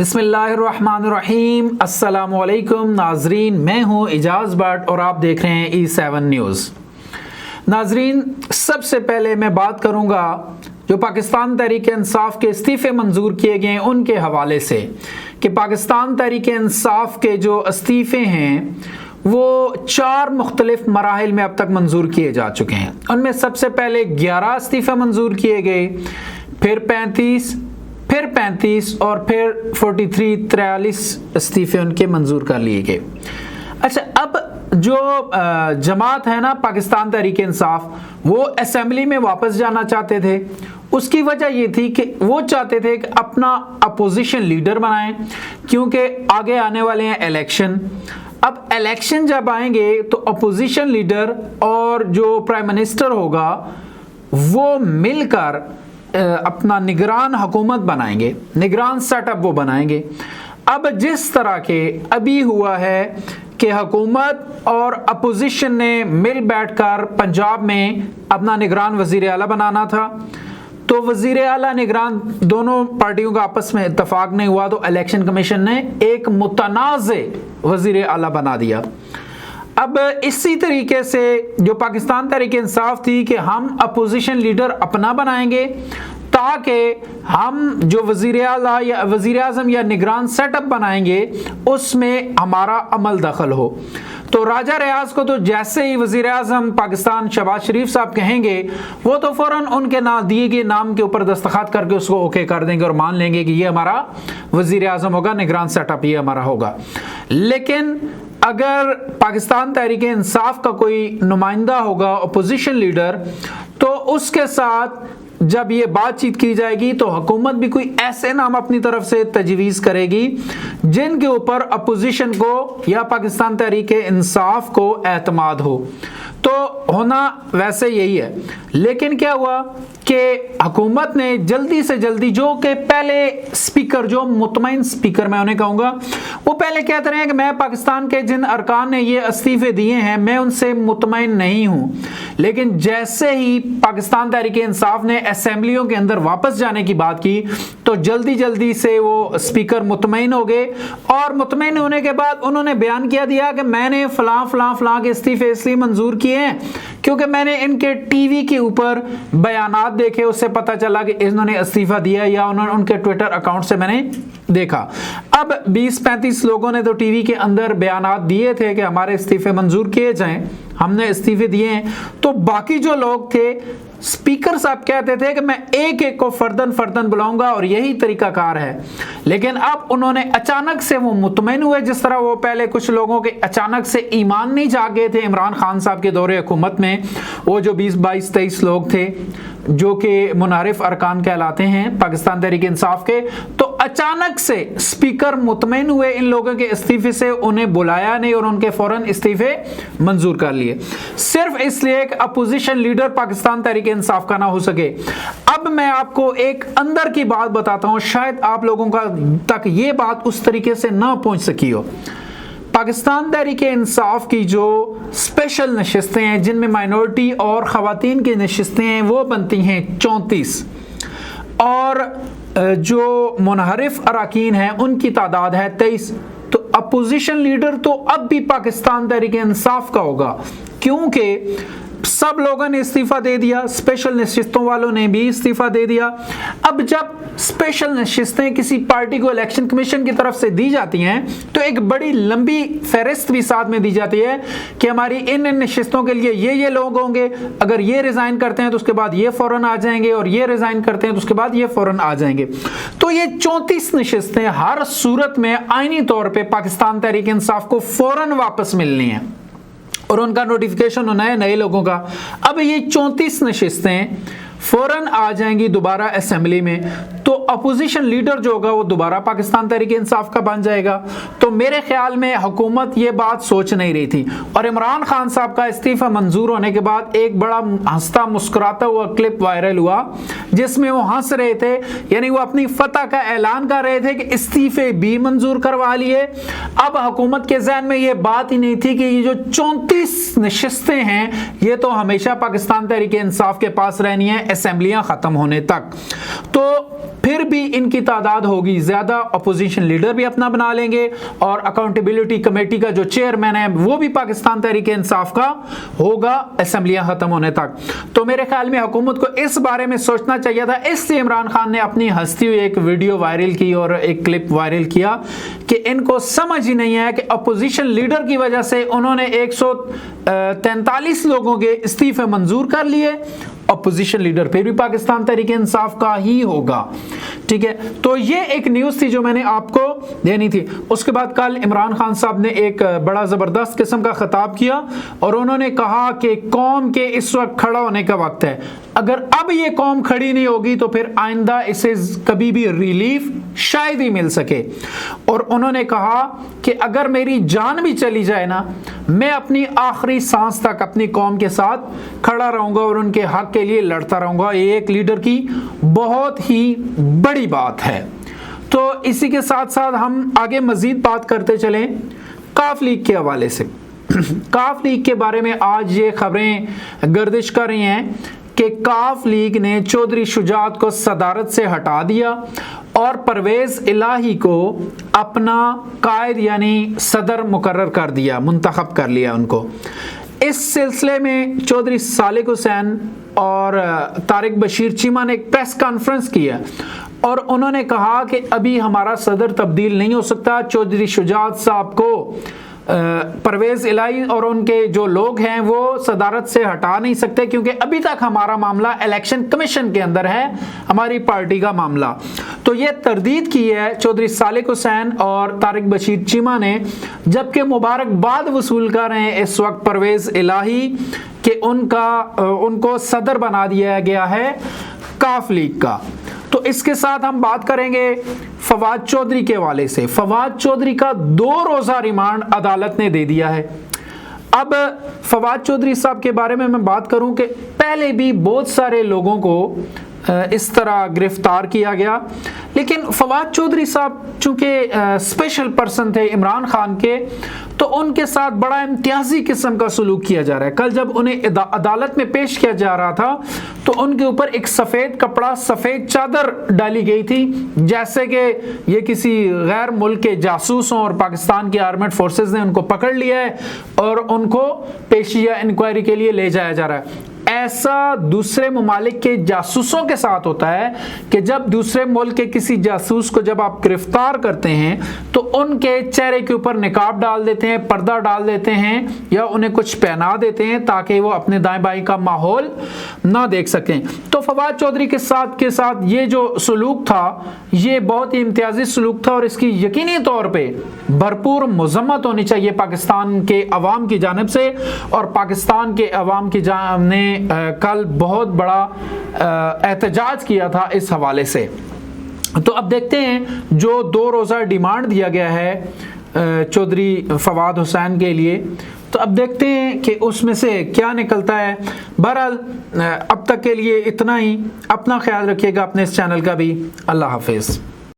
बिस्मिल्लाहिर्रहमानिर्रहीम। अस्सलाम वालेकुम नाजरीन, मैं हूँ इजाज़ भट्ट और आप देख रहे हैं E7 न्यूज़। नाजरीन, सबसे पहले मैं बात करूँगा जो पाकिस्तान तहरीक इंसाफ के इस्तीफ़े मंजूर किए गए हैं उनके हवाले से कि पाकिस्तान तहरीक इंसाफ के जो इस्तीफ़े हैं वो 4 मुख्तलिफ मराहिल में अब तक मंजूर किए जा चुके हैं। उनमें सबसे पहले 11 इस्तीफ़े मंजूर किए गए, फिर 35 और फिर 43 इस्तीफ़े उनके मंजूर कर लिए गए। अच्छा, अब जो जमात है ना पाकिस्तान तहरीक इंसाफ, वो असेंबली में वापस जाना चाहते थे। उसकी वजह ये थी कि वो चाहते थे कि अपना अपोजिशन लीडर बनाएं, क्योंकि आगे आने वाले हैं इलेक्शन। अब इलेक्शन जब आएंगे तो अपोजिशन लीडर और जो प्राइम मिनिस्टर होगा वो मिलकर अपना निगरान हुकूमत बनाएंगे, निगरान सेटअप वो बनाएंगे। अब जिस तरह के अभी हुआ है कि हुकूमत और अपोजिशन ने मिल बैठकर पंजाब में अपना निगरान वज़ीर आला बनाना था, तो वज़ीर आला निगरान दोनों पार्टियों का आपस में इत्तफाक नहीं हुआ, तो इलेक्शन कमीशन ने एक मुतनाज़े वज़ीर आला बना दिया। अब इसी तरीके से जो पाकिस्तान तहरीक इंसाफ थी कि हम अपोजिशन लीडर अपना बनाएंगे ताकि हम जो वज़ीर आला या वज़ीर आज़म या निगरान सेटअप बनाएंगे उसमें हमारा अमल दखल हो। तो राजा रियाज को तो जैसे ही वज़ीर आज़म पाकिस्तान शहबाज शरीफ साहब कहेंगे वो तो फ़ौरन उनके दिए गए नाम के ऊपर दस्तखत करके उसको ओके कर देंगे और मान लेंगे कि ये हमारा वज़ीर आज़म होगा, निगरान सेटअप ये हमारा होगा। लेकिन अगर पाकिस्तान तहरीक इंसाफ का कोई नुमाइंदा होगा अपोजिशन लीडर, तो उसके साथ जब ये बातचीत की जाएगी तो हुकूमत भी कोई ऐसे नाम अपनी तरफ से तजवीज़ करेगी जिनके ऊपर अपोजिशन को या पाकिस्तान तहरीक इंसाफ को एतमाद हो। तो होना वैसे यही है, लेकिन क्या हुआ कि हुकूमत ने जल्दी से जल्दी, जो कि पहले स्पीकर, जो मुतमईन स्पीकर मैं उन्हें कहूँगा, वो पहले कहते रहे हैं कि मैं पाकिस्तान के जिन अरकान ने ये इस्तीफ़े दिए हैं मैं उनसे मुतमईन नहीं हूँ, लेकिन जैसे ही पाकिस्तान तहरीक इंसाफ ने असेंबलियों के अंदर वापस जाने की बात की तो जल्दी जल्दी से वो स्पीकर मुतमईन हो गए। और मुतमईन होने के बाद उन्होंने बयान किया दिया कि मैंने फ़लाँ के इस्तीफ़े इसलिए मंजूर किए हैं क्योंकि मैंने इनके टीवी के ऊपर बयानात देखे, उससे पता चला कि इन्होंने इस्तीफ़ा दिया, या उन्होंने उनके ट्विटर अकाउंट से मैंने देखा। अब 20-35 लोगों ने तो टीवी के अंदर बयानात दिए थे कि हमारे इस्तीफ़े मंजूर किए जाएं, हमने इस्तीफ़े दिए हैं। तो बाकी जो लोग थे, स्पीकर साहब कहते थे कि मैं एक एक को फर्दन बुलाऊंगा और यही तरीकाकार है। लेकिन अब उन्होंने अचानक से वो मुतमईन हुए, जिस तरह वो पहले कुछ लोगों के अचानक से ईमान नहीं जाग गए थे इमरान खान साहब के दौरे हुकूमत में। वो जो 20-22-23 लोग थे जो कि मुनारिफ अरकान कहलाते हैं पाकिस्तान तहरीक इंसाफ के, तो अचानक से स्पीकर मुतमईन हुए इन लोगों के इस्तीफ़े से, उन्हें बुलाया नहीं और उनके फ़ौरन इस्तीफ़े मंजूर कर लिए, सिर्फ इसलिए कि अपोजिशन लीडर पाकिस्तान तहरीक इंसाफ का ना हो सके। अब मैं आपको एक अंदर की बात बताता हूं, शायद आप लोगों का तक ये बात उस तरीके से ना पहुंच सकी हो। पाकिस्तान तहरीक इंसाफ की जो स्पेशल नशिस्तें हैं जिनमें माइनॉरिटी और ख़वातीन की नशिस्तें हैं वो बनती हैं 34, और जो मुनहरिफ अराकीन हैं उनकी तादाद है 23। तो अपोजिशन लीडर तो अब भी पाकिस्तान तहरीक इंसाफ का होगा, क्योंकि सब लोगों ने इस्तीफ़ा दे दिया, स्पेशल नशिस्तों वालों ने भी इस्तीफ़ा दे दिया। अब जब स्पेशल नशिस्तें किसी पार्टी को इलेक्शन कमीशन की तरफ से दी जाती हैं तो एक बड़ी लंबी फहरिस्त भी साथ में दी जाती है कि हमारी इन नशिस्तों के लिए ये लोग होंगे, अगर ये रिज़ाइन करते हैं तो उसके बाद ये फ़ौरन आ जाएंगे, और ये रिज़ाइन करते हैं तो उसके बाद ये फ़ौरन आ जाएंगे। तो ये 34 नशिस्तें हर सूरत में आईनी तौर पर पाकिस्तान तहरीक इंसाफ को फ़ौरन वापस मिलनी है और उनका नोटिफिकेशन होना है नए लोगों का। अब ये 34 नशिस्तें फ़ौरन आ जाएंगी दोबारा असेंबली में, तो अपोजिशन लीडर जो होगा वो दोबारा पाकिस्तान तहरीक इंसाफ का बन जाएगा। तो मेरे ख्याल में हुकूमत ये बात सोच नहीं रही थी, और इमरान खान साहब का इस्तीफ़ा मंजूर होने के बाद एक बड़ा हंसता मुस्कुराता हुआ क्लिप वायरल हुआ जिसमें वो हंस रहे थे, यानी वो अपनी फतह का ऐलान कर रहे थे कि इस्तीफ़े भी मंजूर करवा लिए। अब हुकूमत के जहन में ये बात ही नहीं थी कि ये जो 34 नशिस्तें हैं ये तो हमेशा पाकिस्तान तहरीक इंसाफ के पास रहनी है, اسمبلیاں ختم ہونے تک، تو پھر بھی ان کی تعداد ہوگی زیادہ، اپوزیشن لیڈر بھی اپنا بنا لیں گے، اور اکاؤنٹیبلٹی کمیٹی کا جو چیئرمین ہے وہ بھی پاکستان تحریک انصاف کا ہوگا اسمبلیاں ختم ہونے تک۔ تو میرے خیال میں حکومت کو اس بارے میں سوچنا چاہیے تھا۔ اس سے عمران خان نے اپنی ہنستی ہوئی ایک ویڈیو وائرل کی اور ایک کلپ وائرل کیا کہ ان کو سمجھ ہی نہیں ہے کہ اپوزیشن لیڈر کی وجہ سے انہوں نے 143 لوگوں کے استعفے منظور کر لیے، اپوزیشن لیڈر پھر بھی پاکستان تحریک انصاف کا ہی ہوگا، ٹھیک ہے۔ تو یہ ایک نیوز تھی جو میں نے آپ کو دینی تھی۔ اس کے بعد کل عمران خان صاحب نے ایک بڑا زبردست قسم کا خطاب کیا اور انہوں نے کہا کہ قوم کے اس وقت کھڑا ہونے کا وقت ہے، اگر اب یہ قوم کھڑی نہیں ہوگی تو پھر آئندہ اسے کبھی بھی ریلیف شاید ہی مل سکے، اور انہوں نے کہا کہ اگر میری جان بھی چلی جائے نا، میں اپنی آخری سانس تک اپنی قوم کے ساتھ کھڑا رہوں گا اور ان کے حق کے لیے لڑتا رہوں گا۔ یہ ایک لیڈر کی بہت ہی بڑی بات ہے۔ تو اسی کے ساتھ ساتھ ہم آگے مزید بات کرتے چلیں کاف لیگ کے حوالے سے۔ کاف لیگ کے بارے میں آج یہ خبریں گردش کر رہی ہیں کہ کاف لیگ نے چودھری شجاعت کو صدارت سے ہٹا دیا اور پرویز الہی کو اپنا قائد یعنی صدر مقرر کر دیا، منتخب کر لیا ان کو۔ اس سلسلے میں چودھری صالح حسین اور طارق بشیر چیمہ نے ایک پریس کانفرنس کیا اور انہوں نے کہا کہ ابھی ہمارا صدر تبدیل نہیں ہو سکتا، چودھری شجاعت صاحب کو پرویز الہی اور ان کے جو لوگ ہیں وہ صدارت سے ہٹا نہیں سکتے، کیونکہ ابھی تک ہمارا معاملہ الیکشن کمیشن کے اندر ہے، ہماری پارٹی کا معاملہ۔ تو یہ تردید کی ہے چودھری صالح حسین اور طارق بشیر چیمہ نے، جبکہ مبارکباد وصول کر رہے ہیں اس وقت پرویز الہی کہ ان کو صدر بنا دیا گیا ہے کاف لیگ کا۔ تو اس کے ساتھ ہم بات کریں گے فواد چودھری کے حوالے سے۔ فواد چودھری کا 2 روزہ ریمانڈ عدالت نے دے دیا ہے۔ اب فواد چودھری صاحب کے بارے میں بات کروں کہ پہلے بھی بہت سارے لوگوں کو اس طرح گرفتار کیا گیا، لیکن فواد چودھری صاحب چونکہ اسپیشل پرسن تھے عمران خان کے، تو ان کے ساتھ بڑا امتیازی قسم کا سلوک کیا جا رہا ہے۔ کل جب انہیں عدالت میں پیش کیا جا رہا تھا تو ان کے اوپر ایک سفید کپڑا، سفید چادر ڈالی گئی تھی، جیسے کہ یہ کسی غیر ملک کے جاسوس ہوں اور پاکستان کی آرمڈ فورسز نے ان کو پکڑ لیا ہے اور ان کو پیشیہ انکوائری کے لیے لے جایا جا رہا ہے۔ ایسا دوسرے ممالک کے جاسوسوں کے ساتھ ہوتا ہے کہ جب دوسرے ملک کے کسی جاسوس کو جب آپ گرفتار کرتے ہیں تو ان کے چہرے کے اوپر نقاب ڈال دیتے ہیں، پردہ ڈال دیتے ہیں یا انہیں کچھ پہنا دیتے ہیں تاکہ وہ اپنے دائیں بائیں کا ماحول نہ دیکھ سکیں۔ تو فواد چودھری کے ساتھ یہ جو سلوک تھا یہ بہت ہی امتیازی سلوک تھا اور اس کی یقینی طور پہ بھرپور مذمت ہونی چاہیے پاکستان کے عوام کی جانب سے، اور پاکستان کے عوام کی جانب نے کل بہت بڑا احتجاج کیا تھا اس حوالے سے۔ تو اب دیکھتے ہیں جو 2 روزہ ڈیمانڈ دیا گیا ہے چودھری فواد حسین کے لیے، تو اب دیکھتے ہیں کہ اس میں سے کیا نکلتا ہے۔ بہرحال اب تک کے لیے اتنا ہی، اپنا خیال رکھیے گا، اپنے اس چینل کا بھی۔ اللہ حافظ۔